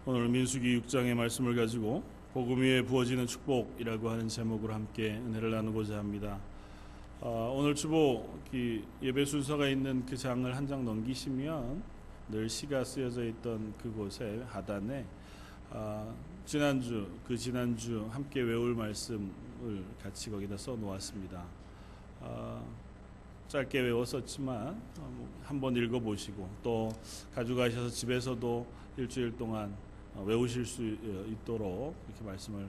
오늘 민수기 6장의 말씀을 가지고 복음 위에 부어지는 축복이라고 하는 제목으로 함께 은혜를 나누고자 합니다. 오늘 주보 예배 순서가 있는 그 장을 한 장 넘기시면 늘 시가 쓰여져 있던 그곳에 하단에 지난주 함께 외울 말씀을 같이 거기다 써 놓았습니다. 짧게 외웠었지만 한번 읽어보시고 또 가져가셔서 집에서도 일주일 동안 외우실 수 있도록 이렇게 말씀을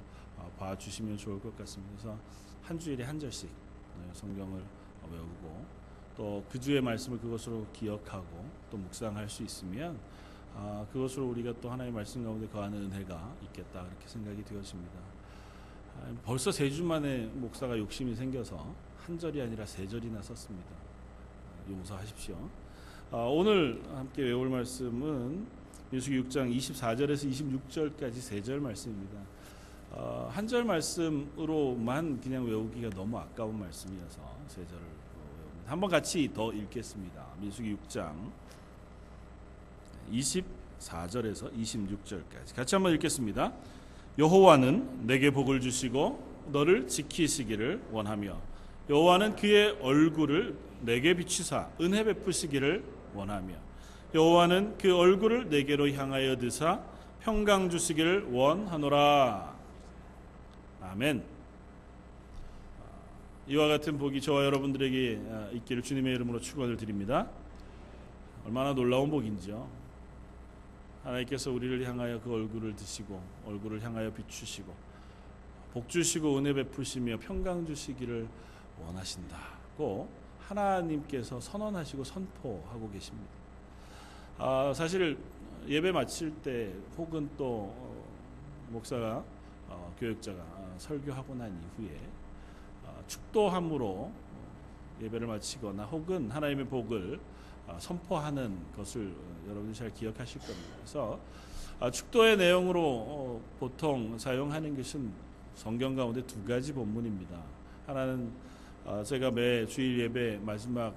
봐주시면 좋을 것 같습니다. 그래서 한 주일에 한 절씩 성경을 외우고 또 그 주의 말씀을 그것으로 기억하고 또 묵상할 수 있으면 그것으로 우리가 또 하나님의 말씀 가운데 거하는 은혜가 있겠다 그렇게 생각이 되어집니다. 벌써 3주 만에 목사가 욕심이 생겨서 한 절이 아니라 3절이나 썼습니다. 용서하십시오. 오늘 함께 외울 말씀은 민수기 6장 24절에서 26절까지 3절 말씀입니다. 한 절 말씀으로만 그냥 외우기가 너무 아까운 말씀이어서 3절을 외웁니다. 한번 같이 더 읽겠습니다. 민수기 6장 24절에서 26절까지 같이 한번 읽겠습니다. 여호와는 내게 복을 주시고 너를 지키시기를 원하며 여호와는 그의 얼굴을 내게 비추사 은혜 베푸시기를 원하며 여호와는 그 얼굴을 내게로 향하여 드사 평강 주시기를 원하노라. 아멘. 이와 같은 복이 저와 여러분들에게 있기를 주님의 이름으로 축원을 드립니다. 얼마나 놀라운 복인지요. 하나님께서 우리를 향하여 그 얼굴을 드시고 얼굴을 향하여 비추시고 복 주시고 은혜 베푸시며 평강 주시기를 원하신다고 하나님께서 선언하시고 선포하고 계십니다. 사실 예배 마칠 때 혹은 또 목사가 교역자가 설교하고 난 이후에 축도함으로 예배를 마치거나 혹은 하나님의 복을 선포하는 것을 여러분이 잘 기억하실 겁니다. 그래서 축도의 내용으로 보통 사용하는 것은 성경 가운데 2가지 본문입니다. 하나는 제가 매 주일 예배 마지막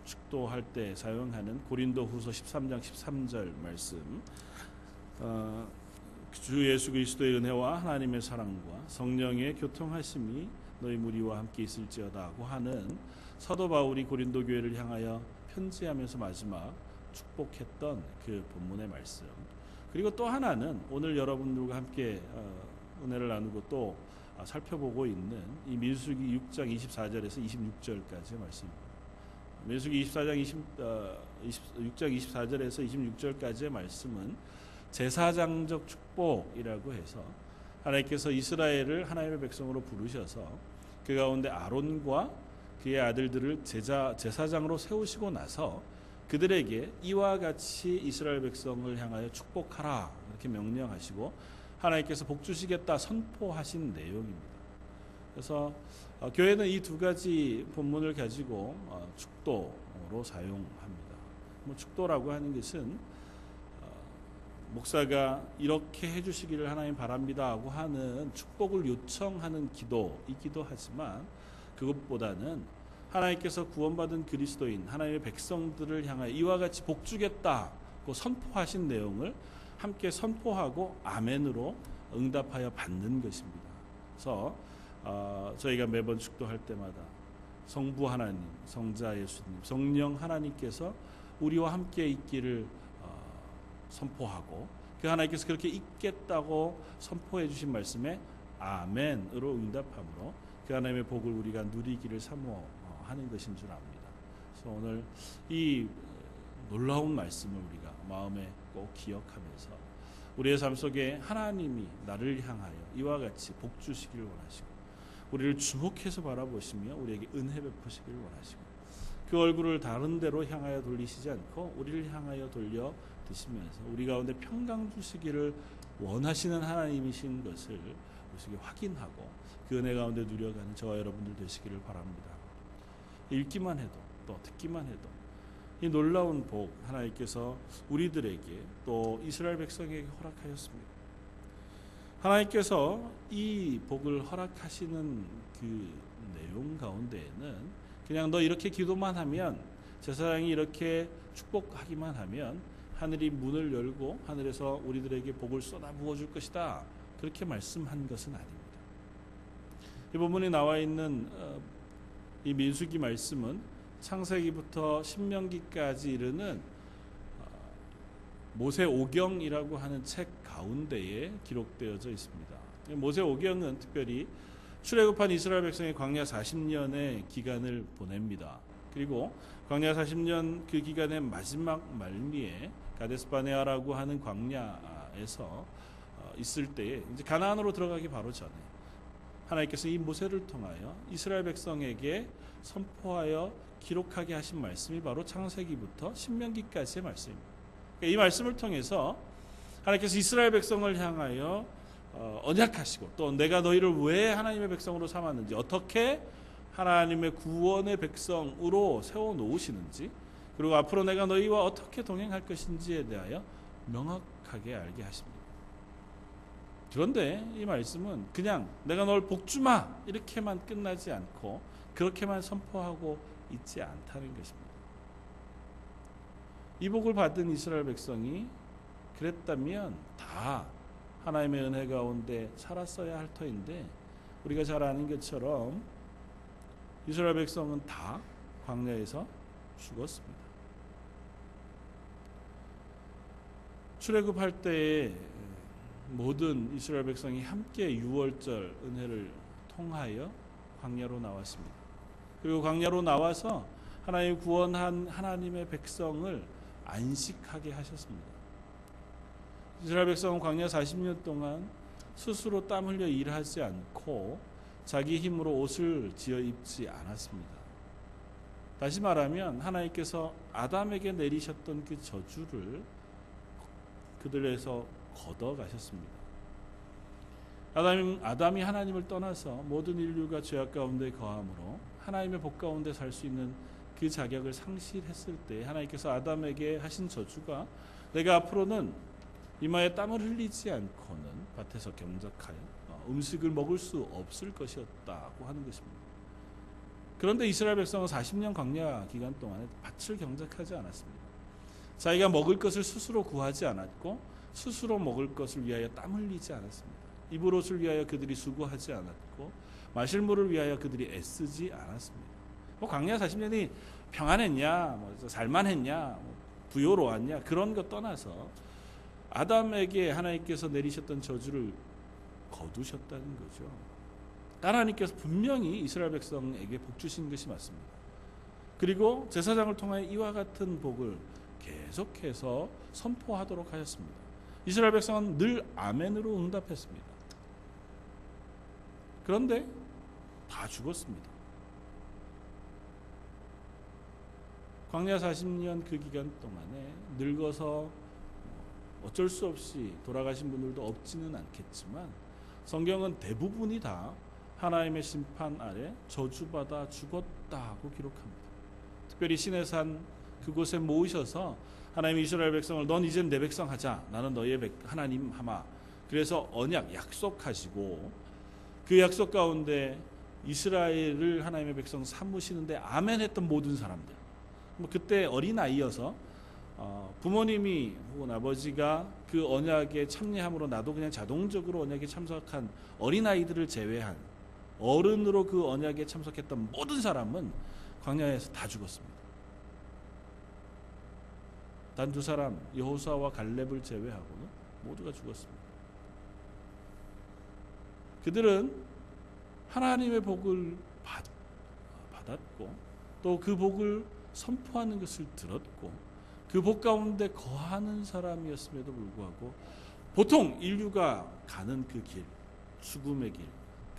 축도할 때 사용하는 고린도후서 13장 13절 말씀, 주 예수 그리스도의 은혜와 하나님의 사랑과 성령의 교통하심이 너희 무리와 함께 있을지어다고 하는 사도 바울이 고린도 교회를 향하여 편지하면서 마지막 축복했던 그 본문의 말씀. 그리고 또 하나는 오늘 여러분들과 함께 은혜를 나누고 또 살펴보고 있는 이 민수기 6장 24절에서 26절까지의 말씀입니다. 민수기 6장 24절에서 26절까지의 말씀은 제사장적 축복이라고 해서 하나님께서 이스라엘을 하나님의 백성으로 부르셔서 그 가운데 아론과 그의 아들들을 제사장으로 세우시고 나서 그들에게 이와 같이 이스라엘 백성을 향하여 축복하라 이렇게 명령하시고 하나님께서 복 주시겠다 선포하신 내용입니다. 그래서 교회는 이 2가지 본문을 가지고 축도로 사용합니다. 축도라고 하는 것은 목사가 이렇게 해주시기를 하나님 바랍니다 하고 하는 축복을 요청하는 기도이기도 하지만 그것보다는 하나님께서 구원받은 그리스도인 하나님의 백성들을 향하여 이와 같이 복 주겠다고 선포하신 내용을 함께 선포하고 아멘으로 응답하여 받는 것입니다. 그래서 저희가 매번 축도할 때마다 성부 하나님, 성자 예수님, 성령 하나님께서 우리와 함께 있기를 선포하고 그 하나님께서 그렇게 있겠다고 선포해 주신 말씀에 아멘으로 응답함으로 그 하나님의 복을 우리가 누리기를 사모하는 것인 줄 압니다. 그래서 오늘 이 놀라운 말씀을 우리가 마음에 꼭 기억하면서 우리의 삶 속에 하나님이 나를 향하여 이와 같이 복 주시기를 원하시고 우리를 주목해서 바라보시며 우리에게 은혜 베푸시기를 원하시고 그 얼굴을 다른 데로 향하여 돌리시지 않고 우리를 향하여 돌려 드시면서 우리 가운데 평강 주시기를 원하시는 하나님이신 것을 우리에게 확인하고 그 은혜 가운데 누려가는 저와 여러분들 되시기를 바랍니다. 읽기만 해도 또 듣기만 해도 이 놀라운 복 하나님께서 우리들에게 또 이스라엘 백성에게 허락하였습니다. 하나님께서 이 복을 허락하시는 그 내용 가운데에는 그냥 너 이렇게 기도만 하면 제사장이 이렇게 축복하기만 하면 하늘이 문을 열고 하늘에서 우리들에게 복을 쏟아 부어줄 것이다. 그렇게 말씀한 것은 아닙니다. 이 본문에 나와 있는 이 민수기 말씀은 창세기부터 신명기까지 이르는 모세오경이라고 하는 책 가운데에 기록되어져 있습니다. 모세오경은 특별히 출애굽한 이스라엘 백성의 광야 40년의 기간을 보냅니다. 그리고 광야 40년 그 기간의 마지막 말미에 가데스바네아라고 하는 광야에서 있을 때에 이제 가나안으로 들어가기 바로 전에 하나님께서 이 모세를 통하여 이스라엘 백성에게 선포하여 기록하게 하신 말씀이 바로 창세기부터 신명기까지의 말씀입니다. 그러니까 이 말씀을 통해서 하나님께서 이스라엘 백성을 향하여 언약하시고 또 내가 너희를 왜 하나님의 백성으로 삼았는지 어떻게 하나님의 구원의 백성으로 세워놓으시는지 그리고 앞으로 내가 너희와 어떻게 동행할 것인지에 대하여 명확하게 알게 하십니다. 그런데 이 말씀은 그냥 내가 널 복주마 이렇게만 끝나지 않고 그렇게만 선포하고 있지 않다는 것입니다. 이 복을 받은 이스라엘 백성이 그랬다면 다 하나님의 은혜 가운데 살았어야 할 터인데 우리가 잘 아는 것처럼 이스라엘 백성은 다 광야에서 죽었습니다. 출애굽할 때에 모든 이스라엘 백성이 함께 유월절 은혜를 통하여 광야로 나왔습니다. 그리고 광야로 나와서 하나님 구원한 하나님의 백성을 안식하게 하셨습니다. 이스라엘 백성은 광야 40년 동안 스스로 땀 흘려 일하지 않고 자기 힘으로 옷을 지어 입지 않았습니다. 다시 말하면 하나님께서 아담에게 내리셨던 그 저주를 그들에서 걷어가셨습니다. 아담이 하나님을 떠나서 모든 인류가 죄악 가운데 거함으로 하나님의 복 가운데 살 수 있는 그 자격을 상실했을 때 하나님께서 아담에게 하신 저주가 내가 앞으로는 이마에 땀을 흘리지 않고는 밭에서 경작하여 음식을 먹을 수 없을 것이었다고 하는 것입니다. 그런데 이스라엘 백성은 40년 광야 기간 동안에 밭을 경작하지 않았습니다. 자기가 먹을 것을 스스로 구하지 않았고 스스로 먹을 것을 위하여 땀 흘리지 않았습니다. 입을 옷을 위하여 그들이 수고하지 않았고 마실 물을 위하여 그들이 애쓰지 않았습니다. 광야 40년이 평안했냐, 살만했냐, 부요로웠냐 그런 것 떠나서 아담에게 하나님께서 내리셨던 저주를 거두셨다는 거죠. 하나님께서 분명히 이스라엘 백성에게 복 주신 것이 맞습니다. 그리고 제사장을 통하여 이와 같은 복을 계속해서 선포하도록 하셨습니다. 이스라엘 백성은 늘 아멘으로 응답했습니다. 그런데 다 죽었습니다. 광야 40년 그 기간 동안에 늙어서 어쩔 수 없이 돌아가신 분들도 없지는 않겠지만 성경은 대부분이 다 하나님의 심판 아래 저주받아 죽었다고 기록합니다. 특별히 시내산 그곳에 모으셔서 하나님 이스라엘 백성을 넌 이제 내 백성 하자. 나는 너희의 하나님 하마. 그래서 언약 약속하시고 그 약속 가운데 이스라엘을 하나님의 백성 삼으시는데 아멘 했던 모든 사람들. 그때 어린아이여서 부모님이 혹은 아버지가 그 언약에 참여함으로 나도 그냥 자동적으로 언약에 참석한 어린아이들을 제외한 어른으로 그 언약에 참석했던 모든 사람은 광야에서 다 죽었습니다. 단 두 사람 여호수아와 갈렙을 제외하고는 모두가 죽었습니다. 그들은 하나님의 복을 받았고 또 그 복을 선포하는 것을 들었고 그 복 가운데 거하는 사람이었음에도 불구하고 보통 인류가 가는 그 길, 죽음의 길,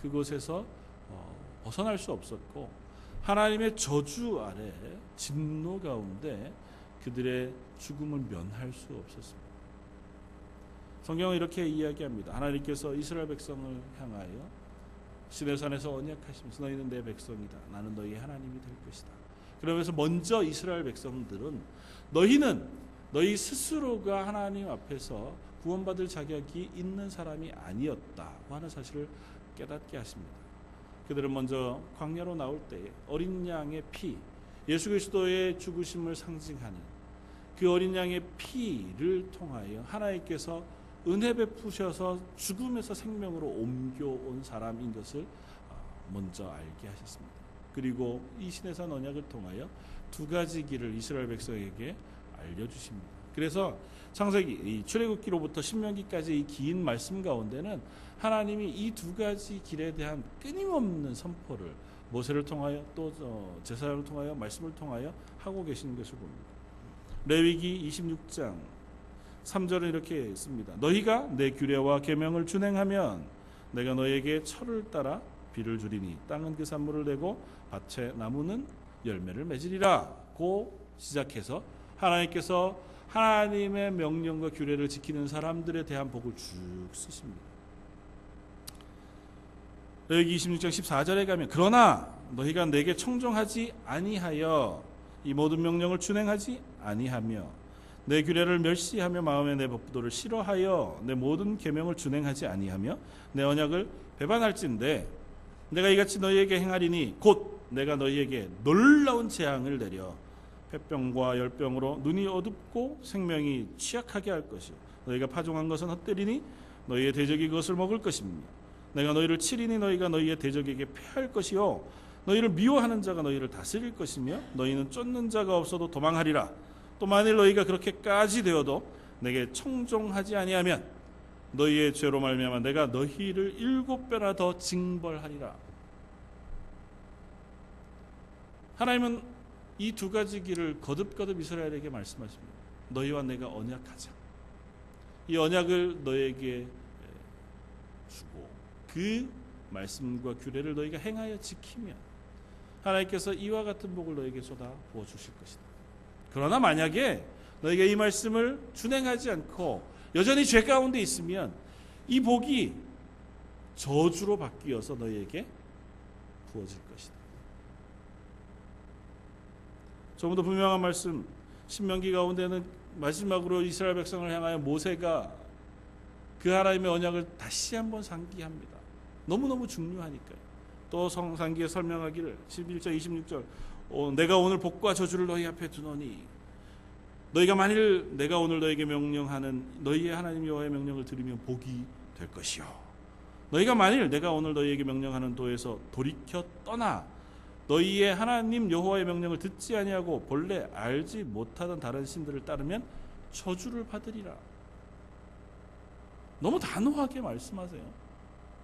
그곳에서 벗어날 수 없었고 하나님의 저주 아래 진노 가운데 그들의 죽음을 면할 수 없었습니다. 성경은 이렇게 이야기합니다. 하나님께서 이스라엘 백성을 향하여 시내산에서 언약하시면서 너희는 내 백성이다. 나는 너희의 하나님이 될 것이다. 그러면서 먼저 이스라엘 백성들은 너희는 너희 스스로가 하나님 앞에서 구원받을 자격이 있는 사람이 아니었다고 하는 사실을 깨닫게 하십니다. 그들은 먼저 광야로 나올 때 어린 양의 피, 예수 그리스도의 죽으심을 상징하는 그 어린 양의 피를 통하여 하나님께서 은혜 베푸셔서 죽음에서 생명으로 옮겨온 사람인 것을 먼저 알게 하셨습니다. 그리고 이 신해산 언약을 통하여 두 가지 길을 이스라엘 백성에게 알려주십니다. 그래서 창세기, 출애굽기로부터 신명기까지 이 긴 말씀 가운데는 하나님이 이 두 가지 길에 대한 끊임없는 선포를 모세를 통하여 또 제사장을 통하여 말씀을 통하여 하고 계시는 것을 봅니다. 레위기 26장 3절은 이렇게 씁니다. 너희가 내 규례와 계명을 준행하면 내가 너희에게 철을 따라 비를 주리니 땅은 그 산물을 내고 밭의 나무는 열매를 맺으리라 고 시작해서 하나님께서 하나님의 명령과 규례를 지키는 사람들에 대한 복을 쭉 쓰십니다. 레위기 26장 14절에 가면 그러나 너희가 내게 청종하지 아니하여 이 모든 명령을 준행하지 아니하며 내 규례를 멸시하며 마음에 내 법도를 싫어하여 내 모든 계명을 준행하지 아니하며 내 언약을 배반할진대 내가 이같이 너희에게 행하리니 곧 내가 너희에게 놀라운 재앙을 내려 폐병과 열병으로 눈이 어둡고 생명이 취약하게 할 것이요 너희가 파종한 것은 헛되리니 너희의 대적이 그것을 먹을 것입니다. 내가 너희를 치리니 너희가 너희의 대적에게 패할 것이요 너희를 미워하는 자가 너희를 다스릴 것이며 너희는 쫓는 자가 없어도 도망하리라. 또 만일 너희가 그렇게까지 되어도 내게 청종하지 아니하면 너희의 죄로 말미암아 내가 너희를 7배나 더 징벌하리라. 하나님은 이 두 가지 길을 거듭거듭 이스라엘에게 말씀하십니다. 너희와 내가 언약하자. 이 언약을 너희에게 주고 그 말씀과 규례를 너희가 행하여 지키면 하나님께서 이와 같은 복을 너희에게 쏟아 부어 주실 것이다. 그러나 만약에 너희가 이 말씀을 준행하지 않고 여전히 죄 가운데 있으면 이 복이 저주로 바뀌어서 너희에게 부어질 것이다. 조금 더 분명한 말씀, 신명기 가운데는 마지막으로 이스라엘 백성을 향하여 모세가 그 하나님의 언약을 다시 한번 상기합니다. 너무너무 중요하니까요. 또 상기에 설명하기를 11절 26절 내가 오늘 복과 저주를 너희 앞에 두노니 너희가 만일 내가 오늘 너희에게 명령하는 너희의 하나님 여호와의 명령을 들으면 복이 될 것이요 너희가 만일 내가 오늘 너희에게 명령하는 도에서 돌이켜 떠나 너희의 하나님 여호와의 명령을 듣지 아니하고 본래 알지 못하던 다른 신들을 따르면 저주를 받으리라. 너무 단호하게 말씀하세요.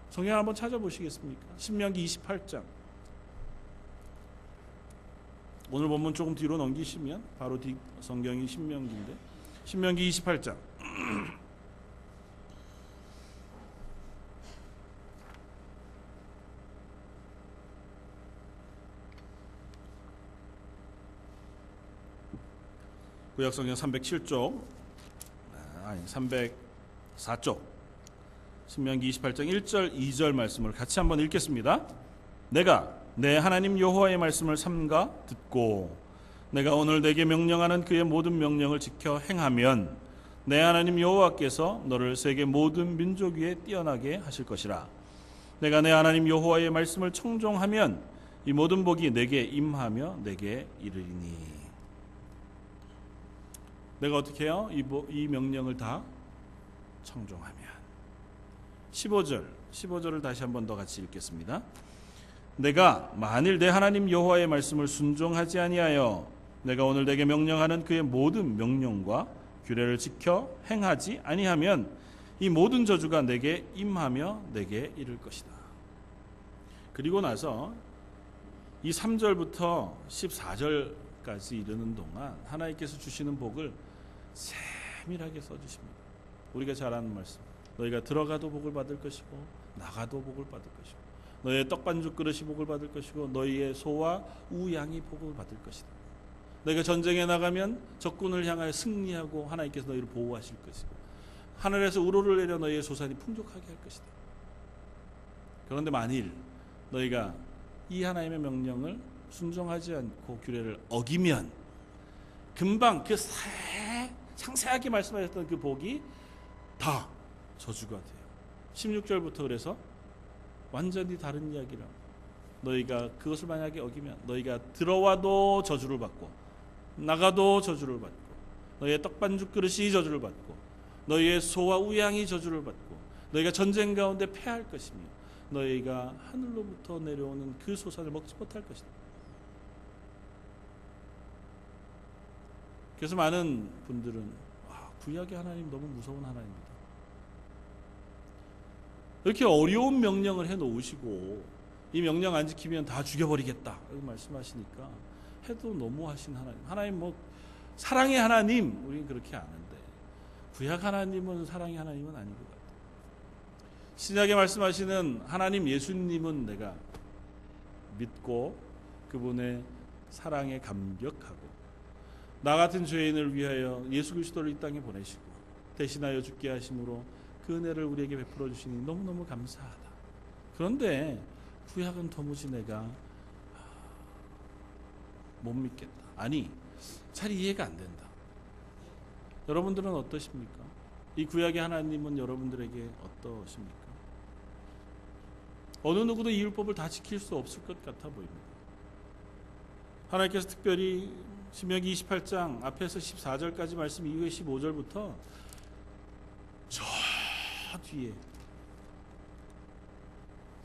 성경 한번 찾아보시겠습니까? 신명기 28장. 오늘 본문 조금 뒤로 넘기시면 바로 뒤 성경이 신명기인데 신명기 28장 구약성경 307쪽 아니 304쪽 신명기 28장 1절 2절 말씀을 같이 한번 읽겠습니다. 내가 내 하나님 여호와의 말씀을 삼가 듣고 내가 오늘 내게 명령하는 그의 모든 명령을 지켜 행하면 내 하나님 여호와께서 너를 세계 모든 민족 위에 뛰어나게 하실 것이라. 내가 내 하나님 여호와의 말씀을 청종하면 이 모든 복이 내게 임하며 내게 이르리니. 내가 어떻게 해요? 이 명령을 다 청종하면. 15절을 다시 한번 더 같이 읽겠습니다. 내가 만일 내 하나님 여호와의 말씀을 순종하지 아니하여 내가 오늘 내게 명령하는 그의 모든 명령과 규례를 지켜 행하지 아니하면 이 모든 저주가 내게 임하며 내게 이를 것이다. 그리고 나서 이 3절부터 14절까지 이르는 동안 하나님께서 주시는 복을 세밀하게 써주십니다. 우리가 잘 아는 말씀. 너희가 들어가도 복을 받을 것이고 나가도 복을 받을 것이고 너희의 떡반죽 그릇이 복을 받을 것이고 너희의 소와 우양이 복을 받을 것이다. 너희가 전쟁에 나가면 적군을 향하여 승리하고 하나님께서 너희를 보호하실 것이고 하늘에서 우로를 내려 너희의 소산이 풍족하게 할 것이다. 그런데 만일 너희가 이 하나님의 명령을 순종하지 않고 규례를 어기면 금방 그 상세하게 말씀하셨던 그 복이 다 저주가 돼요. 16절부터 그래서 완전히 다른 이야기라. 너희가 그것을 만약에 어기면 너희가 들어와도 저주를 받고 나가도 저주를 받고 너희의 떡반죽 그릇이 저주를 받고 너희의 소와 우양이 저주를 받고 너희가 전쟁 가운데 패할 것이며 너희가 하늘로부터 내려오는 그 소산을 먹지 못할 것이다. 그래서 많은 분들은 구약의 하나님 너무 무서운 하나님이다. 이렇게 어려운 명령을 해놓으시고 이 명령 안 지키면 다 죽여버리겠다 이렇게 말씀하시니까 해도 너무하신 하나님. 하나님 뭐 사랑의 하나님 우리는 그렇게 아는데 구약 하나님은 사랑의 하나님은 아닌 것 같아요. 신약에 말씀하시는 하나님 예수님은 내가 믿고 그분의 사랑에 감격하고 나 같은 죄인을 위하여 예수 그리스도를 이 땅에 보내시고 대신하여 죽게 하심으로 그 은혜를 우리에게 베풀어 주시니 너무너무 감사하다. 그런데 구약은 도무지 내가 못 믿겠다. 아니 잘 이해가 안 된다. 여러분들은 어떠십니까? 이 구약의 하나님은 여러분들에게 어떠십니까? 어느 누구도 이 율법을 다 지킬 수 없을 것 같아 보입니다. 하나님께서 특별히 신명기 28장 앞에서 14절까지 말씀 이후에 15절부터 저 뒤에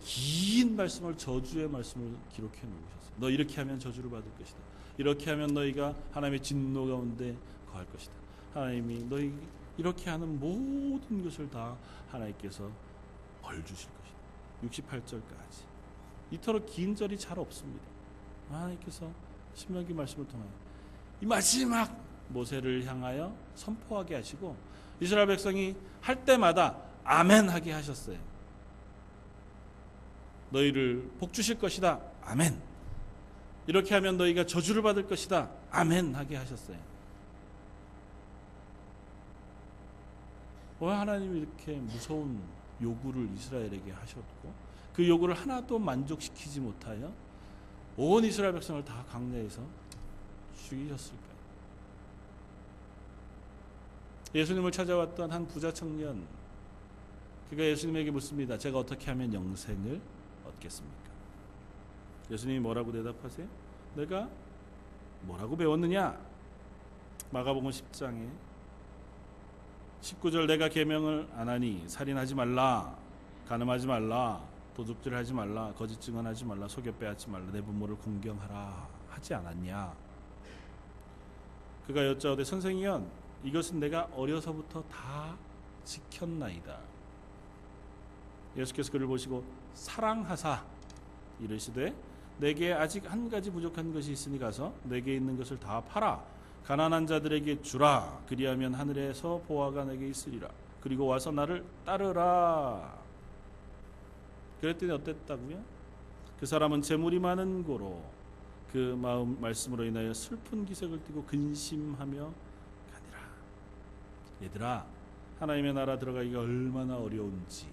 긴 말씀을 저주의 말씀을 기록해 놓으셨어요. 너 이렇게 하면 저주를 받을 것이다. 이렇게 하면 너희가 하나님의 진노 가운데 거할 것이다. 하나님이 너희 이렇게 하는 모든 것을 다 하나님께서 벌 주실 것이다. 68절까지 이토록 긴 절이 잘 없습니다. 하나님께서 신명기 말씀을 통하여 이 마지막 모세를 향하여 선포하게 하시고 이스라엘 백성이 할 때마다 아멘 하게 하셨어요. 너희를 복 주실 것이다. 아멘. 이렇게 하면 너희가 저주를 받을 것이다. 아멘 하게 하셨어요. 왜 하나님이 이렇게 무서운 요구를 이스라엘에게 하셨고 그 요구를 하나도 만족시키지 못하여 온 이스라엘 백성을 다 광야에서 죽이셨을까요? 예수님을 찾아왔던 한 부자 청년, 그가 예수님에게 묻습니다. 제가 어떻게 하면 영생을 얻겠습니까? 예수님이 뭐라고 대답하세요? 내가 뭐라고 배웠느냐? 마가복음 10장에 19절 내가 계명을 안 하니 살인하지 말라, 간음하지 말라, 도둑질하지 말라, 거짓 증언하지 말라, 속여 빼앗지 말라, 내 부모를 공경하라 하지 않았냐? 그가 여짜오되 선생이여 이것은 내가 어려서부터 다 지켰나이다. 예수께서 그를 보시고 사랑하사 이르시되 내게 아직 한 가지 부족한 것이 있으니 가서 내게 있는 것을 다 팔아 가난한 자들에게 주라. 그리하면 하늘에서 보화가 내게 있으리라. 그리고 와서 나를 따르라. 그랬더니 어땠다고요? 그 사람은 재물이 많은 고로 그 마음 말씀으로 인하여 슬픈 기색을 띠고 근심하며 가니라. 얘들아, 하나님의 나라 들어가기가 얼마나 어려운지.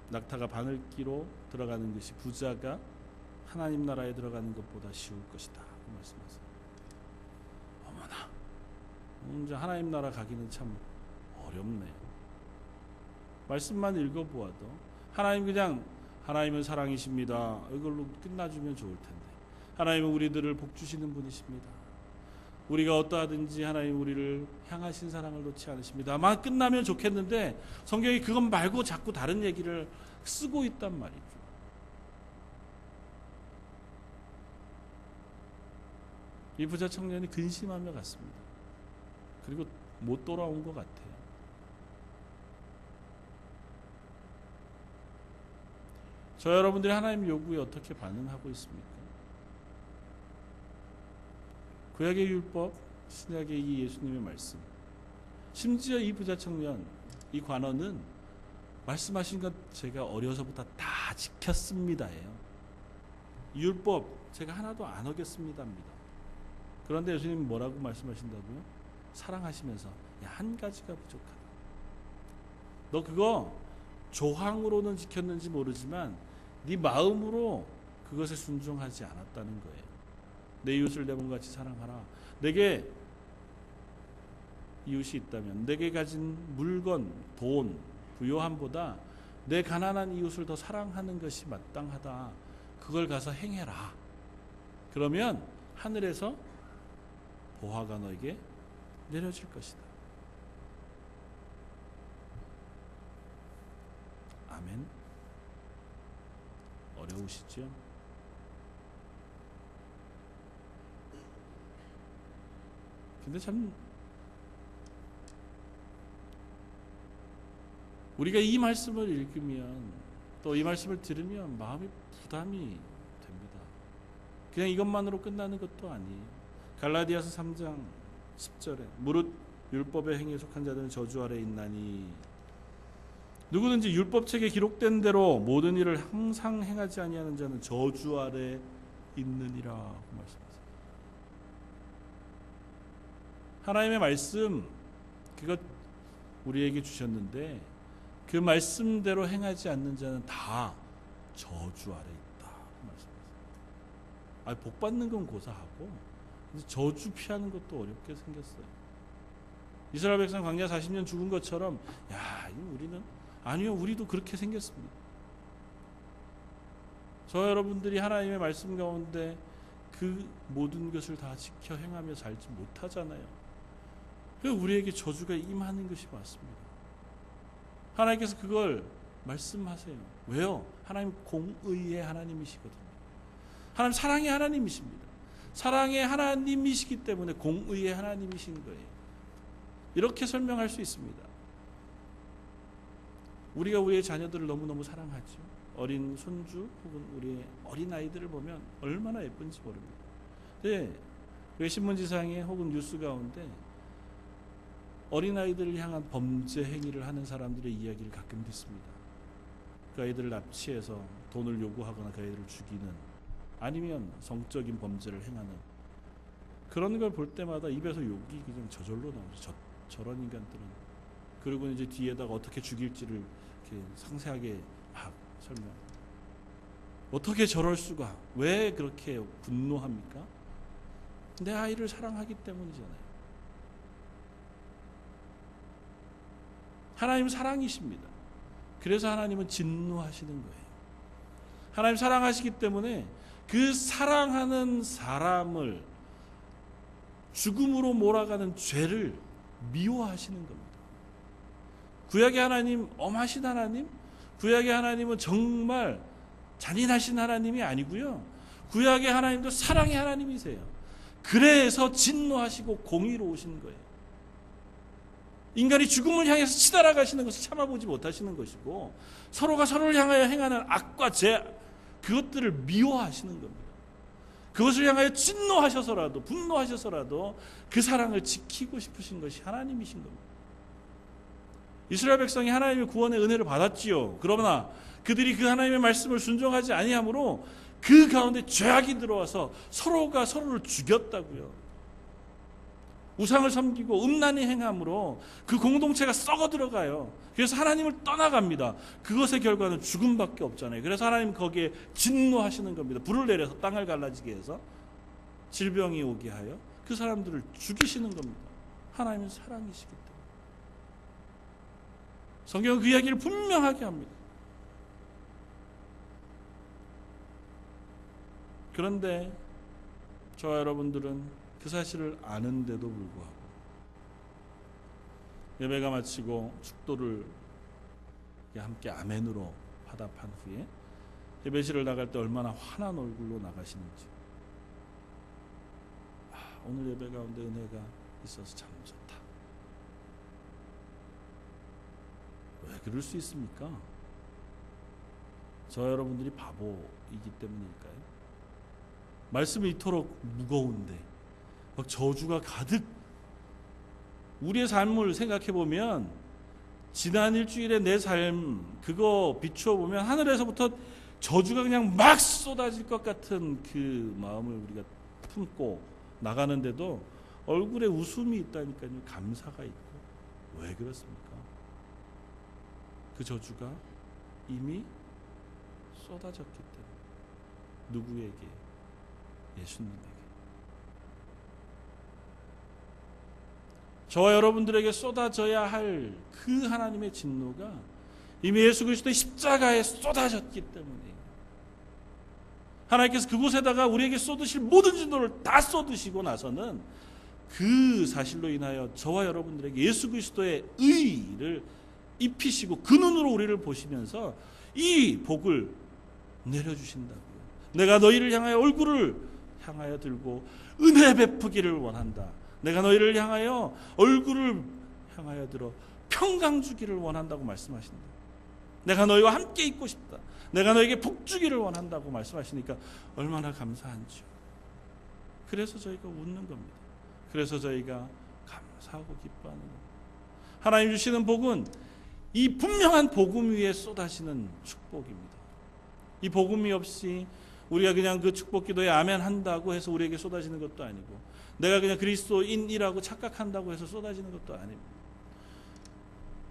낙타가 바늘기로 들어가는 것이 부자가 하나님 나라에 들어가는 것보다 쉬울 것이다. 그 말씀하세요. 어머나, 이제 하나님 나라 가기는 참 어렵네요. 말씀만 읽어보아도 하나님 그냥 하나님은 사랑이십니다. 이걸로 끝나주면 좋을 텐데 하나님은 우리들을 복 주시는 분이십니다. 우리가 어떠하든지 하나님 우리를 향하신 사랑을 놓지 않으십니다. 아마 끝나면 좋겠는데 성경이 그것 말고 자꾸 다른 얘기를 쓰고 있단 말이죠. 이 부자 청년이 근심하며 갔습니다. 그리고 못 돌아온 것 같아요. 저 여러분들이 하나님 요구에 어떻게 반응하고 있습니까? 구약의 율법, 신약의 이 예수님의 말씀, 심지어 이 부자 청년, 이 관원은 말씀하신 것 제가 어려서부터 다 지켰습니다예요. 율법 제가 하나도 안 어겼습니다입니다. 그런데 예수님은 뭐라고 말씀하신다고요? 사랑하시면서 야, 한 가지가 부족하다. 너 그거 조항으로는 지켰는지 모르지만 네 마음으로 그것에 순종하지 않았다는 거예요. 내 이웃을 내 몸같이 사랑하라. 내게 이웃이 있다면 내게 가진 물건, 돈, 부요함보다 내 가난한 이웃을 더 사랑하는 것이 마땅하다. 그걸 가서 행해라. 그러면 하늘에서 보화가 너에게 내려질 것이다. 아멘. 어려우시죠? 근데 참 우리가 이 말씀을 읽으면 또 이 말씀을 들으면 마음이 부담이 됩니다. 그냥 이것만으로 끝나는 것도 아니에요. 갈라디아서 3장 10절에 무릇 율법의 행위에 속한 자들은 저주 아래 있나니 누구든지 율법책에 기록된 대로 모든 일을 항상 행하지 아니하는 자는 저주 아래 있느니라 말씀하세요. 하나님의 말씀 그것 우리에게 주셨는데 그 말씀대로 행하지 않는 자는 다 저주 아래 있다 말씀하세요. 복 받는 건 고사하고 저주 피하는 것도 어렵게 생겼어요. 이스라엘 백성 광야 40년 죽은 것처럼 우리는 아니요, 우리도 그렇게 생겼습니다. 저 여러분들이 하나님의 말씀 가운데 그 모든 것을 다 지켜 행하며 살지 못하잖아요. 그래서 우리에게 저주가 임하는 것이 맞습니다. 하나님께서 그걸 말씀하세요. 왜요? 하나님 공의의 하나님이시거든요. 하나님 사랑의 하나님이십니다. 사랑의 하나님이시기 때문에 공의의 하나님이신 거예요. 이렇게 설명할 수 있습니다. 우리가 우리의 자녀들을 너무너무 사랑하죠. 어린 손주 혹은 우리의 어린아이들을 보면 얼마나 예쁜지 모릅니다. 네, 왜 신문지상에 혹은 뉴스 가운데 어린아이들을 향한 범죄 행위를 하는 사람들의 이야기를 가끔 듣습니다. 그 아이들을 납치해서 돈을 요구하거나 그 아이들을 죽이는 아니면 성적인 범죄를 행하는 그런 걸 볼 때마다 입에서 욕이 그냥 저절로 나오죠. 저런 인간들은. 그리고 이제 뒤에다가 어떻게 죽일지를 이렇게 상세하게 막 설명. 어떻게 저럴 수가? 왜 그렇게 분노합니까? 내 아이를 사랑하기 때문이잖아요. 하나님은 사랑이십니다. 그래서 하나님은 진노하시는 거예요. 하나님 사랑하시기 때문에 그 사랑하는 사람을 죽음으로 몰아가는 죄를 미워하시는 겁니다. 구약의 하나님, 엄하신 하나님, 구약의 하나님은 정말 잔인하신 하나님이 아니고요. 구약의 하나님도 사랑의 하나님이세요. 그래서 진노하시고 공의로 오신 거예요. 인간이 죽음을 향해서 치달아가시는 것을 참아보지 못하시는 것이고 서로가 서로를 향하여 행하는 악과 죄 그것들을 미워하시는 겁니다. 그것을 향하여 진노하셔서라도 분노하셔서라도 그 사랑을 지키고 싶으신 것이 하나님이신 겁니다. 이스라엘 백성이 하나님의 구원의 은혜를 받았지요. 그러나 그들이 그 하나님의 말씀을 순종하지 아니하므로 그 가운데 죄악이 들어와서 서로가 서로를 죽였다고요. 우상을 섬기고 음란히 행함으로 그 공동체가 썩어 들어가요. 그래서 하나님을 떠나갑니다. 그것의 결과는 죽음밖에 없잖아요. 그래서 하나님 거기에 진노하시는 겁니다. 불을 내려서 땅을 갈라지게 해서 질병이 오게 하여 그 사람들을 죽이시는 겁니다. 하나님은 사랑이시기 때문에. 성경은 그 이야기를 분명하게 합니다. 그런데 저와 여러분들은 그 사실을 아는데도 불구하고 예배가 마치고 축도를 함께 아멘으로 화답한 후에 예배실을 나갈 때 얼마나 환한 얼굴로 나가시는지 오늘 예배 가운데 은혜가 있어서 참 좋다. 왜 그럴 수 있습니까? 저 여러분들이 바보이기 때문일까요? 말씀이 이토록 무거운데 막 저주가 가득. 우리의 삶을 생각해 보면 지난 일주일의 내 삶 그거 비추어 보면 하늘에서부터 저주가 그냥 막 쏟아질 것 같은 그 마음을 우리가 품고 나가는데도 얼굴에 웃음이 있다니까요. 감사가 있고. 왜 그렇습니까? 그 저주가 이미 쏟아졌기 때문에. 누구에게? 예수님에게. 저와 여러분들에게 쏟아져야 할 그 하나님의 진노가 이미 예수 그리스도의 십자가에 쏟아졌기 때문에 하나님께서 그곳에다가 우리에게 쏟으실 모든 진노를 다 쏟으시고 나서는 그 사실로 인하여 저와 여러분들에게 예수 그리스도의 의를 입히시고 그 눈으로 우리를 보시면서 이 복을 내려주신다고요. 내가 너희를 향하여 얼굴을 향하여 들고 은혜 베푸기를 원한다. 내가 너희를 향하여 얼굴을 향하여 들어 평강 주기를 원한다고 말씀하신다. 내가 너희와 함께 있고 싶다. 내가 너에게 복 주기를 원한다고 말씀하시니까 얼마나 감사한지요. 그래서 저희가 웃는 겁니다. 그래서 저희가 감사하고 기뻐하는 겁니다. 하나님 주시는 복은 이 분명한 복음 위에 쏟아지는 축복입니다. 이 복음이 없이 우리가 그냥 그 축복 기도에 아멘 한다고 해서 우리에게 쏟아지는 것도 아니고, 내가 그냥 그리스도인이라고 착각한다고 해서 쏟아지는 것도 아닙니다.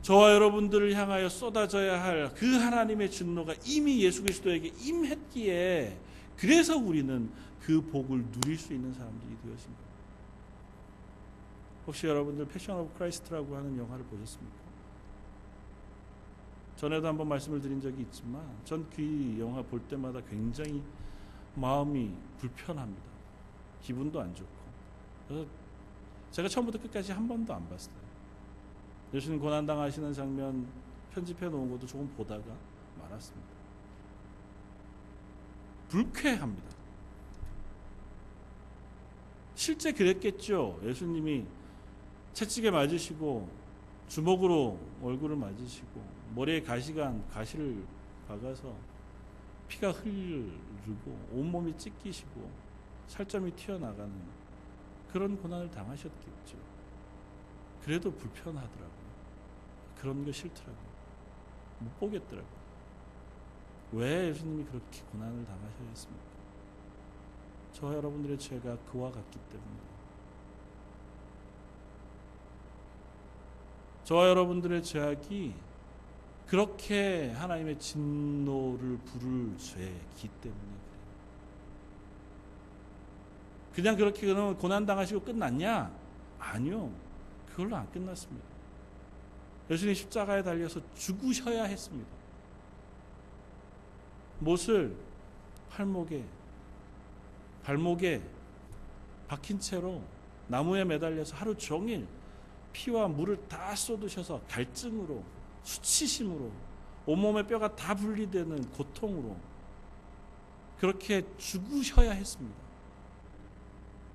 저와 여러분들을 향하여 쏟아져야 할 그 하나님의 진노가 이미 예수 그리스도에게 임했기에, 그래서 우리는 그 복을 누릴 수 있는 사람들이 되어진 겁니다. 혹시 여러분들 패션 오브 크라이스트라고 하는 영화를 보셨습니까? 전에도 한번 말씀을 드린 적이 있지만 전 그 영화 볼 때마다 굉장히 마음이 불편합니다. 기분도 안 좋고. 그래서 제가 처음부터 끝까지 한 번도 안 봤어요. 예수님 고난당하시는 장면 편집해 놓은 것도 조금 보다가 말았습니다. 불쾌합니다. 실제 그랬겠죠. 예수님이 채찍에 맞으시고 주먹으로 얼굴을 맞으시고 머리에 가시를 박아서 피가 흐르고 온몸이 찢기시고 살점이 튀어나가는 그런 고난을 당하셨겠죠. 그래도 불편하더라고요. 그런 거 싫더라고요. 못 보겠더라고요. 왜 예수님이 그렇게 고난을 당하셔야 했습니까? 저와 여러분들의 죄가 그와 같기 때문에, 저와 여러분들의 죄악이 그렇게 하나님의 진노를 부를 죄이기 때문에 그래요. 그냥 그렇게 그러면 고난당하시고 끝났냐? 아니요. 그걸로 안 끝났습니다. 예수님 십자가에 달려서 죽으셔야 했습니다. 못을 발목에 박힌 채로 나무에 매달려서 하루 종일 피와 물을 다 쏟으셔서 갈증으로, 수치심으로, 온몸의 뼈가 다 분리되는 고통으로 그렇게 죽으셔야 했습니다.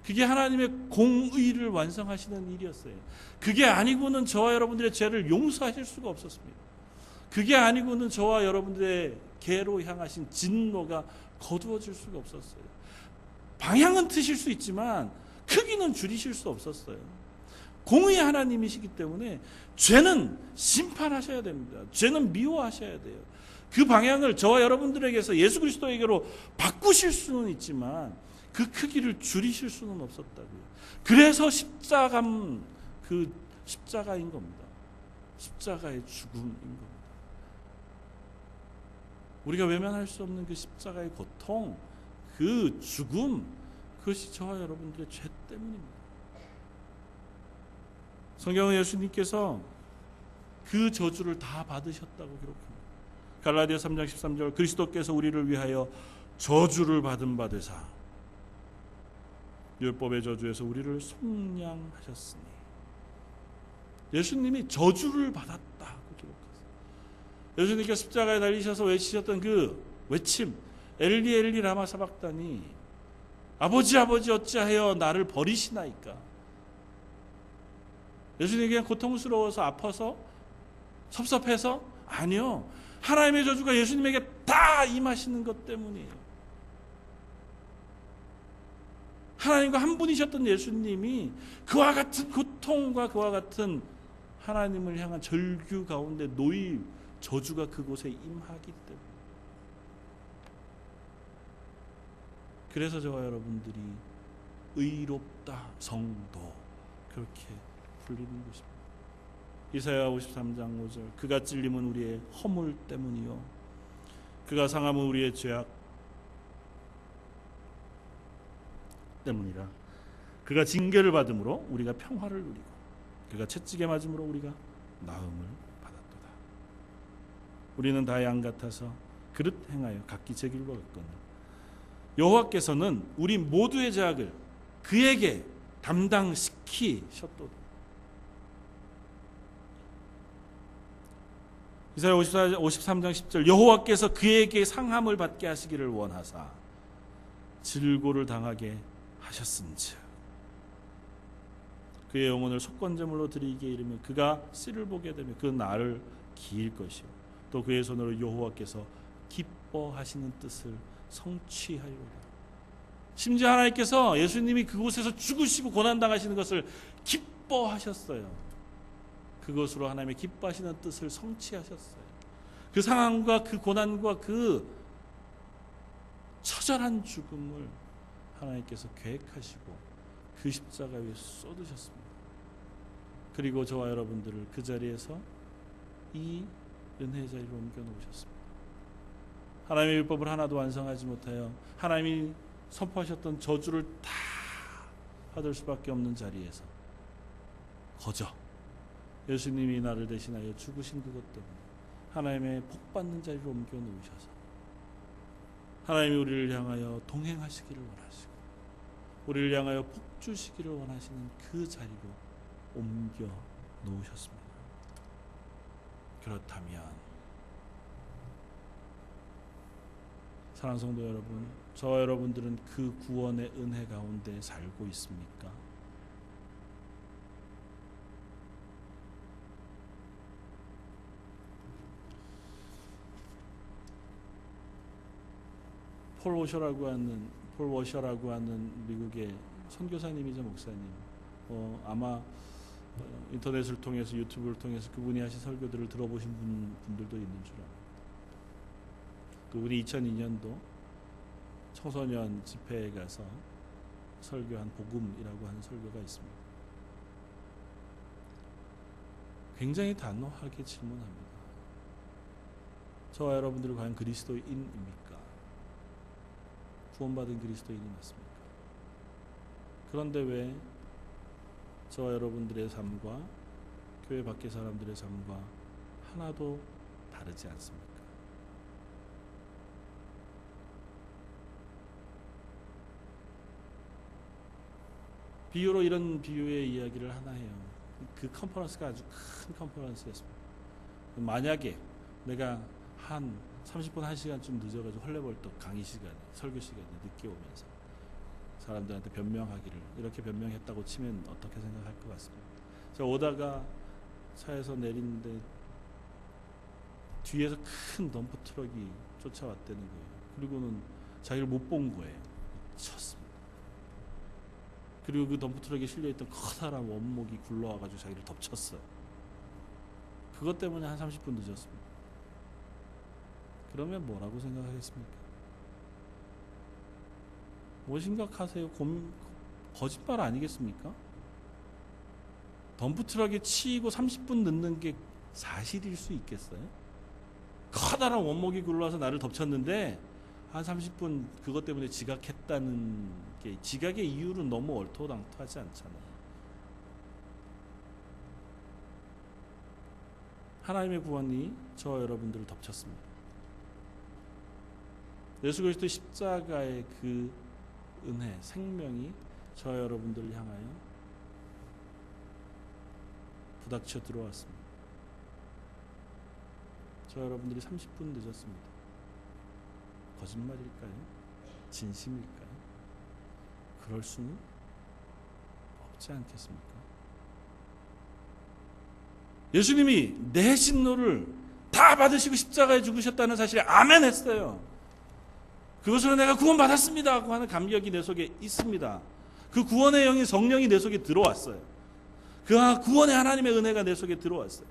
그게 하나님의 공의를 완성하시는 일이었어요. 그게 아니고는 저와 여러분들의 죄를 용서하실 수가 없었습니다. 그게 아니고는 저와 여러분들의 개로 향하신 진노가 거두어질 수가 없었어요. 방향은 트실 수 있지만 크기는 줄이실 수 없었어요. 공의의 하나님이시기 때문에 죄는 심판하셔야 됩니다. 죄는 미워하셔야 돼요. 그 방향을 저와 여러분들에게서 예수 그리스도에게로 바꾸실 수는 있지만 그 크기를 줄이실 수는 없었다고요. 그래서 십자가인 겁니다. 십자가의 죽음인 겁니다. 우리가 외면할 수 없는 그 십자가의 고통, 그 죽음, 그것이 저와 여러분들의 죄 때문입니다. 성경은 예수님께서 그 저주를 다 받으셨다고 기록합니다. 갈라디아 3장 13절, 그리스도께서 우리를 위하여 저주를 받은 바 되사 율법의 저주에서 우리를 속량하셨으니. 예수님이 저주를 받았다고 기록했어요. 예수님께서 십자가에 달리셔서 외치셨던 그 외침, 엘리 엘리 라마 사박다니, 아버지 아버지 어찌하여 나를 버리시나이까. 예수님이 그냥 고통스러워서 아파서 섭섭해서? 아니요. 하나님의 저주가 예수님에게 다 임하시는 것 때문이에요. 하나님과 한 분이셨던 예수님이 그와 같은 고통과 그와 같은 하나님을 향한 절규 가운데 놓일 저주가 그곳에 임하기 때문에, 그래서 저와 여러분들이 의롭다 성도 그렇게 불리는 것입니다. 이사야 53장 5절, 그가 찔림은 우리의 허물 때문이요 그가 상함은 우리의 죄악 때문이라. 그가 징계를 받음으로 우리가 평화를 누리고 그가 채찍에 맞음으로 우리가 나음을 받았도다. 우리는 다 양 같아서 그릇 행하여 각기 제 길로 갔거늘 여호와께서는 우리 모두의 죄악을 그에게 담당시키셨도다. 이사야 53장 10절 여호와께서 그에게 상함을 받게 하시기를 원하사 질고를 당하게 하셨은즉 그의 영혼을 속건제물로 드리기에 이르며 그가 씨를 보게 되며 그 날을 기일 것이요 또 그의 손으로 여호와께서 기뻐하시는 뜻을 성취하리로다. 심지어 하나님께서 예수님이 그곳에서 죽으시고 고난당하시는 것을 기뻐하셨어요. 그것으로 하나님의 기뻐하시는 뜻을 성취하셨어요. 그 상황과 그 고난과 그 처절한 죽음을 하나님께서 계획하시고 그 십자가 위에 쏟으셨습니다. 그리고 저와 여러분들을 그 자리에서 이 은혜의 자리로 옮겨 놓으셨습니다. 하나님의 율법을 하나도 완성하지 못하여 하나님이 선포하셨던 저주를 다 받을 수밖에 없는 자리에서 거저 예수님이 나를 대신하여 죽으신 그것 때문에 하나님의 복받는 자리로 옮겨 놓으셔서 하나님이 우리를 향하여 동행하시기를 원하시고 우리를 향하여 복 주시기를 원하시는 그 자리로 옮겨 놓으셨습니다. 그렇다면 사랑하는 성도 여러분, 저와 여러분들은 그 구원의 은혜 가운데 살고 있습니까? 폴 워셔라고 하는 미국의 선교사님이자 목사님, 아마 인터넷을 통해서 유튜브를 통해서 그분이 하신 설교들을 들어보신 분들도 있는 줄 압니다. 그분이 2002년도 청소년 집회에 가서 설교한 복음이라고 하는 설교가 있습니다. 굉장히 단호하게 질문합니다. 저와 여러분들은 과연 그리스도인입니까? 구원받은 그리스도인이 맞습니까? 그런데 왜 저와 여러분들의 삶과 교회 밖의 사람들의 삶과 하나도 다르지 않습니까? 비유로 이런 비유의 이야기를 하나 해요. 그 컨퍼런스가 아주 큰 컨퍼런스였습니다. 만약에 내가 한 30분 1시간쯤 늦어가지고 헐레벌떡 강의 시간에 설교 시간에 늦게 오면서 사람들한테 변명하기를 이렇게 변명했다고 치면 어떻게 생각할 것 같습니다. 제가 오다가 차에서 내리는데 뒤에서 큰 덤프 트럭이 쫓아왔다는 거예요. 그리고는 자기를 못 본 거예요. 쳤습니다. 그리고 그 덤프 트럭에 실려있던 커다란 원목이 굴러와가지고 자기를 덮쳤어요. 그것 때문에 한 30분 늦었습니다. 그러면 뭐라고 생각하겠습니까? 뭐 심각하세요? 거짓말 아니겠습니까? 덤프트럭에 치이고 30분 늦는 게 사실일 수 있겠어요? 커다란 원목이 굴러와서 나를 덮쳤는데 한 30분 그것 때문에 지각했다는 게 지각의 이유는 너무 얼토당토하지 않잖아요. 하나님의 구원이 저와 여러분들을 덮쳤습니다. 예수 그리스도의 십자가의 그 은혜, 생명이 저와 여러분들을 향하여 부닥쳐 들어왔습니다. 저와 여러분들이 30분 늦었습니다. 거짓말일까요? 진심일까요? 그럴 수는 없지 않겠습니까? 예수님이 내 진노를 다 받으시고 십자가에 죽으셨다는 사실에 아멘 했어요. 그것으로 내가 구원받았습니다 하고 하는 감격이 내 속에 있습니다. 그 구원의 영이 성령이 내 속에 들어왔어요. 그 구원의 하나님의 은혜가 내 속에 들어왔어요.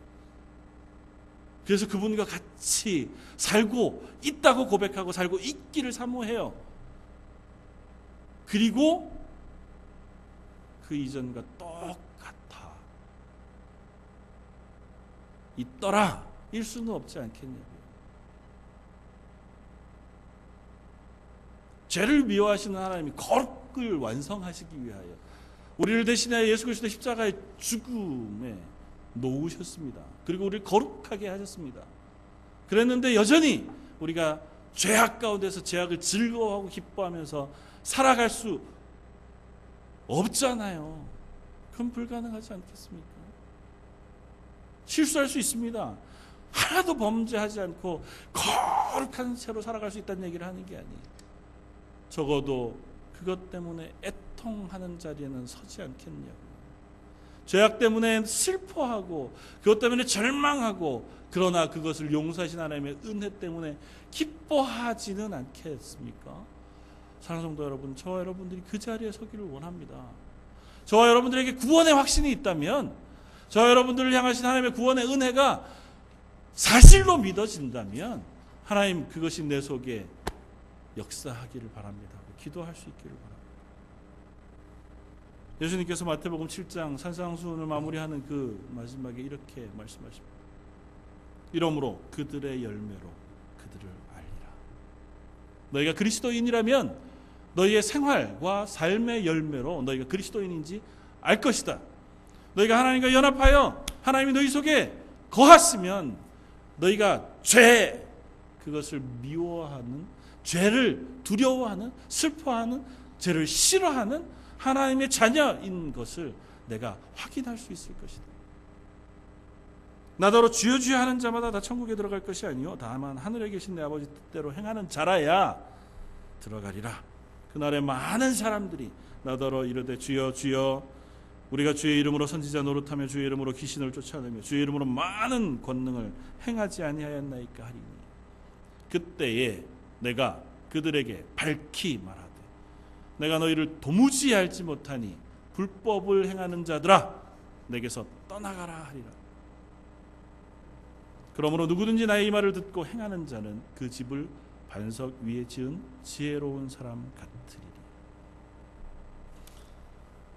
그래서 그분과 같이 살고 있다고 고백하고 살고 있기를 사모해요. 그리고 그 이전과 똑같아 있더라 일 수는 없지 않겠냐고요. 죄를 미워하시는 하나님이 거룩을 완성하시기 위하여 우리를 대신하여 예수 그리스도의 십자가의 죽음에 놓으셨습니다. 그리고 우리를 거룩하게 하셨습니다. 그랬는데 여전히 우리가 죄악 가운데서 죄악을 즐거워하고 기뻐하면서 살아갈 수 없잖아요. 그건 불가능하지 않겠습니까? 실수할 수 있습니다. 하나도 범죄하지 않고 거룩한 채로 살아갈 수 있다는 얘기를 하는 게 아니에요. 적어도 그것 때문에 애통하는 자리에는 서지 않겠냐고. 죄악 때문에 슬퍼하고 그것 때문에 절망하고 그러나 그것을 용서하신 하나님의 은혜 때문에 기뻐하지는 않겠습니까? 사랑하는 성도 여러분, 저와 여러분들이 그 자리에 서기를 원합니다. 저와 여러분들에게 구원의 확신이 있다면, 저와 여러분들을 향하신 하나님의 구원의 은혜가 사실로 믿어진다면 하나님 그것이 내 속에 역사하기를 바랍니다. 기도할 수 있기를 바랍니다. 예수님께서 마태복음 7장 산상수훈을 마무리하는 그 마지막에 이렇게 말씀하십니다. 이러므로 그들의 열매로 그들을 알리라. 너희가 그리스도인이라면 너희의 생활과 삶의 열매로 너희가 그리스도인인지 알 것이다. 너희가 하나님과 연합하여 하나님이 너희 속에 거하시면 너희가 죄, 그것을 미워하는, 죄를 두려워하는, 슬퍼하는, 죄를 싫어하는 하나님의 자녀인 것을 내가 확인할 수 있을 것이다. 나더러 주여 주여 하는 자마다 다 천국에 들어갈 것이 아니요 다만 하늘에 계신 내 아버지 뜻대로 행하는 자라야 들어가리라. 그날에 많은 사람들이 나더러 이르되 주여 주여 우리가 주의 이름으로 선지자 노릇하며 주의 이름으로 귀신을 쫓아내며 주의 이름으로 많은 권능을 행하지 아니하였나이까 하리니 그때에 내가 그들에게 밝히 말하되 내가 너희를 도무지 알지 못하니 불법을 행하는 자들아 내게서 떠나가라 하리라. 그러므로 누구든지 나의 이 말을 듣고 행하는 자는 그 집을 반석 위에 지은 지혜로운 사람 같으리니.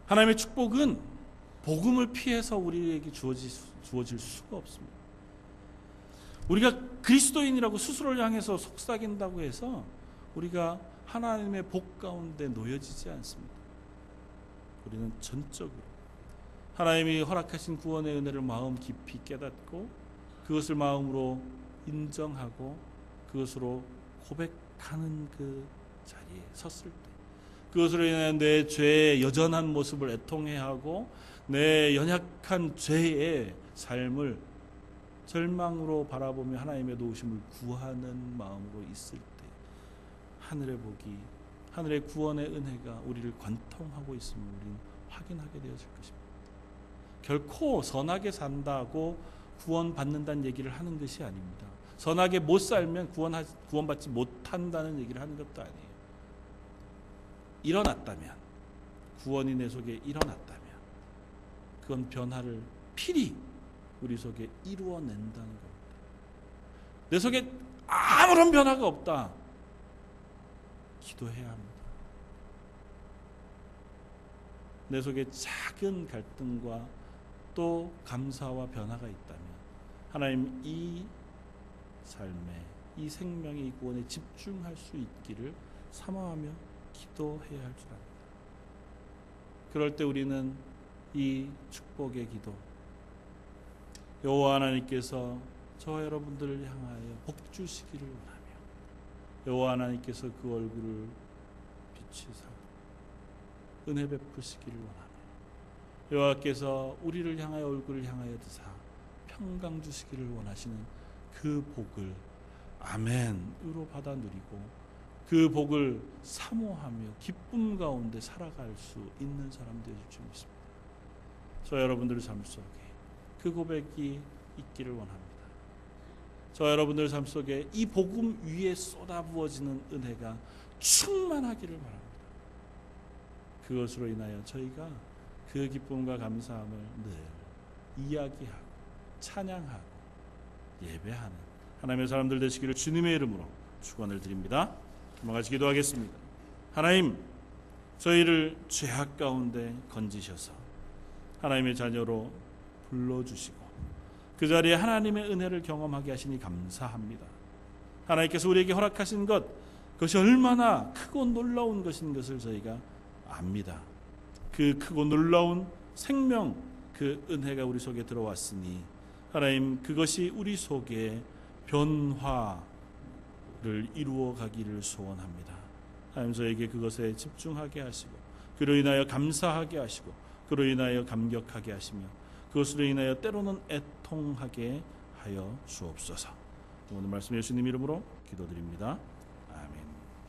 하나님의 축복은 복음을 피해서 우리에게 주어질 수가 없습니다. 우리가 그리스도인이라고 스스로를 향해서 속삭인다고 해서 우리가 하나님의 복 가운데 놓여지지 않습니다. 우리는 전적으로 하나님이 허락하신 구원의 은혜를 마음 깊이 깨닫고 그것을 마음으로 인정하고 그것으로 고백하는 그 자리에 섰을 때 그것으로 인해 내 죄의 여전한 모습을 애통해하고 내 연약한 죄의 삶을 절망으로 바라보며 하나님의 도우심을 구하는 마음으로 있을 때 하늘의 복이, 하늘의 구원의 은혜가 우리를 관통하고 있음을 우리는 확인하게 되어질 것입니다. 결코 선하게 산다고 구원받는다는 얘기를 하는 것이 아닙니다. 선하게 못 살면 구원받지 못한다는 얘기를 하는 것도 아니에요. 일어났다면, 구원이 내 속에 일어났다면 그건 변화를 필히 우리 속에 이루어낸다는 겁니다. 내 속에 아무런 변화가 없다. 기도해야 합니다. 내 속에 작은 갈등과 또 감사와 변화가 있다면 하나님 이 삶에 이 생명의 이 구원에 집중할 수 있기를 사모하며 기도해야 할 줄 압니다. 그럴 때 우리는 이 축복의 기도 여호와 하나님께서 저와 여러분들을 향하여 복 주시기를 원하며 여호와 하나님께서 그 얼굴을 비추사 은혜 베푸시기를 원하며 여호와께서 우리를 향하여 얼굴을 향하여 드사 평강 주시기를 원하시는 그 복을 아멘으로 받아 누리고 그 복을 사모하며 기쁨 가운데 살아갈 수 있는 사람 되실 줄 믿습니다. 저 여러분들의 삶 속에 그 고백이 있기를 원합니다. 저 여러분들 삶 속에 이 복음 위에 쏟아부어지는 은혜가 충만하기를 바랍니다. 그것으로 인하여 저희가 그 기쁨과 감사함을 늘 이야기하고 찬양하고 예배하는 하나님의 사람들 되시기를 주님의 이름으로 축원을 드립니다. 한번 같이 기도하겠습니다. 하나님, 저희를 죄악 가운데 건지셔서 하나님의 자녀로 불러주시고 그 자리에 하나님의 은혜를 경험하게 하시니 감사합니다. 하나님께서 우리에게 허락하신 것, 그것이 얼마나 크고 놀라운 것인 것을 저희가 압니다. 그 크고 놀라운 생명, 그 은혜가 우리 속에 들어왔으니 하나님 그것이 우리 속에 변화를 이루어 가기를 소원합니다. 하나님 저에게 그것에 집중하게 하시고 그로 인하여 감사하게 하시고 그로 인하여 감격하게 하시며 그것으로 인하여 때로는 애통하게 하여 주옵소서. 오늘 말씀 예수님 이름으로 기도드립니다.